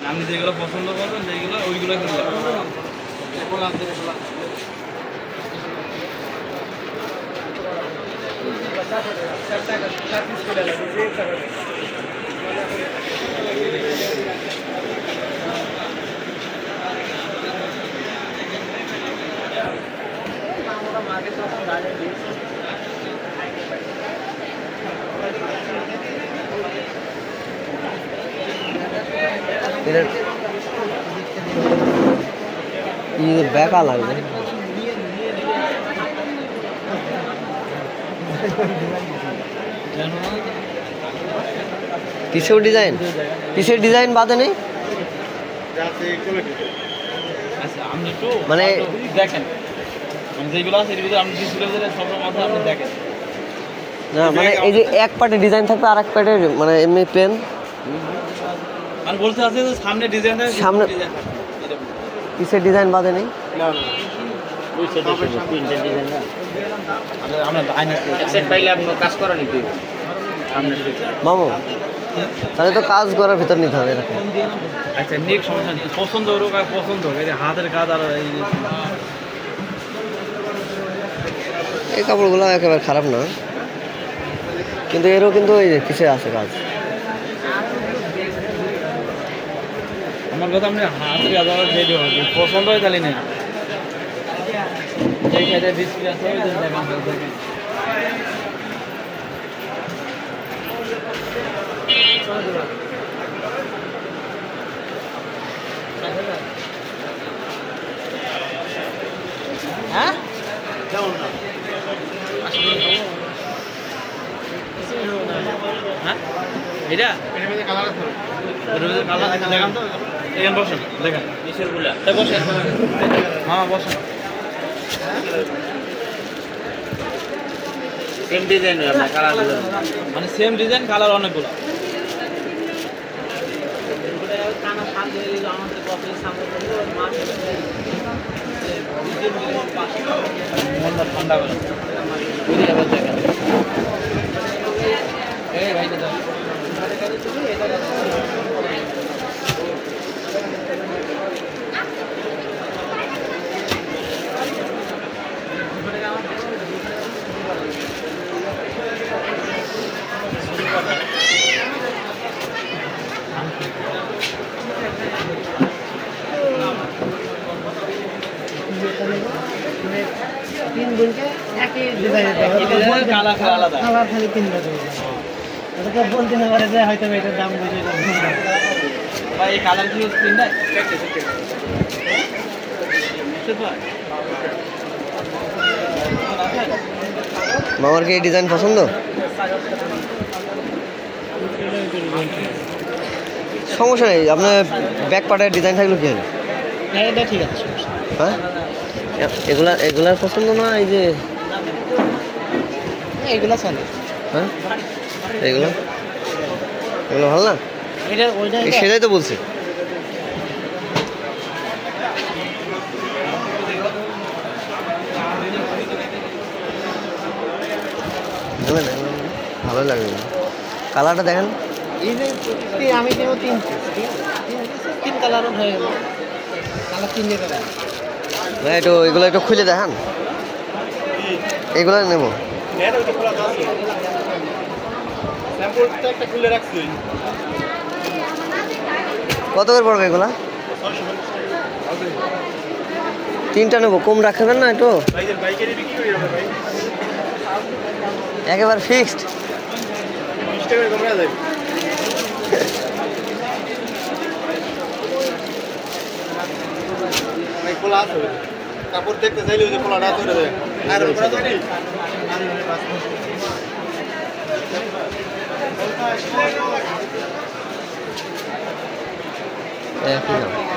আপনি যেগুলো পছন্দ করবেন যেগুলো ওইগুলো কিনবেন। বেকা লাগবে পিছেও ডিজাইন, পিছের ডিজাইন বাদে নেই মানে দেখেন যেগুলো আছে এর ভিতরে আপনি ডিসপ্লে সব মাথা আপনি দেখেন না, মানে এই যে এক পার্টে ডিজাইন থাকবে আর এক পার্টে মানে এমনি প্লেন। আমি বলতে চাচ্ছি যে সামনে ডিজাইন থাকে, সামনে পিছের ডিজাইন বাদে নেই। না না ওই সেটা তিনটা ডিজাইন না আমরা আইনা সেট পাইলে আপনি কাজ করা নিতে মামু, তাহলে তো কাজ করার ভিতর নিতে হবে এরকম। আচ্ছা নেক সমস্যা নেই, পছন্দ হোক আর পছন্দ হোক, এই হাতের কাজ আর এই কাপড়গুলো একেবারে খারাপ না, কিন্তু এরও কিন্তু এই যে পিছিয়ে আছে কাজ। আমার কথা আপনি হাতের কাজ আর যেতে হবে, পছন্দ হয় তাহলে নেই। এই সাইডে ডিসপ্লে আছে ওই দেখেন দেখেন হ্যাঁ কেমন না হ্যাঁ এটা কালার আছে কালার দেখান তো এখানে বসেন দেখেন নিচেরগুলা তাই বসেন হ্যাঁ বসেন সেম ডিজাইন আপনার কালার মানে সেম ডিজাইন কালার অনেকগুলো ঠান্ডা করে তিন বোনকে একই ডিজাইন কালার আলাদা কালার খালি তিনটা দেবো ওটা তো বলতে না পারে যে হয়তো এটার দাম বুঝে ভাই এই কালার কি স্ক্রিন নাই মামার কি এই ডিজাইন পছন্দ? সমস্যা নেই, আপনার ব্যাক পার্টের ডিজাইন থাকলে কি হবে? হ্যাঁ এটা ঠিক আছে। হ্যাঁ এগুলার পছন্দ না? এই যে এগুলো চলে। হ্যাঁ এগুলো ভালো না? এটা ওইটা সেটাই তো বলছি। ভালো লাগবে কালারটা দেখেন। এই যে আমি দেবো তিন কালারও হয়ে গেল, কালার তিন দিয়ে দেবেন। না একটু এগুলো একটু খুলে দেখান, এগুলো নেব। কত করে পড়বে এগুলা? তিনটা নেবো, কম রাখবেন না একটু? একেবারে ফিক্সড। কাপড় দেখতে চাইলে ওই যে খোলাটা ধরে দেয় আর ওরা তৈরি একই দাম।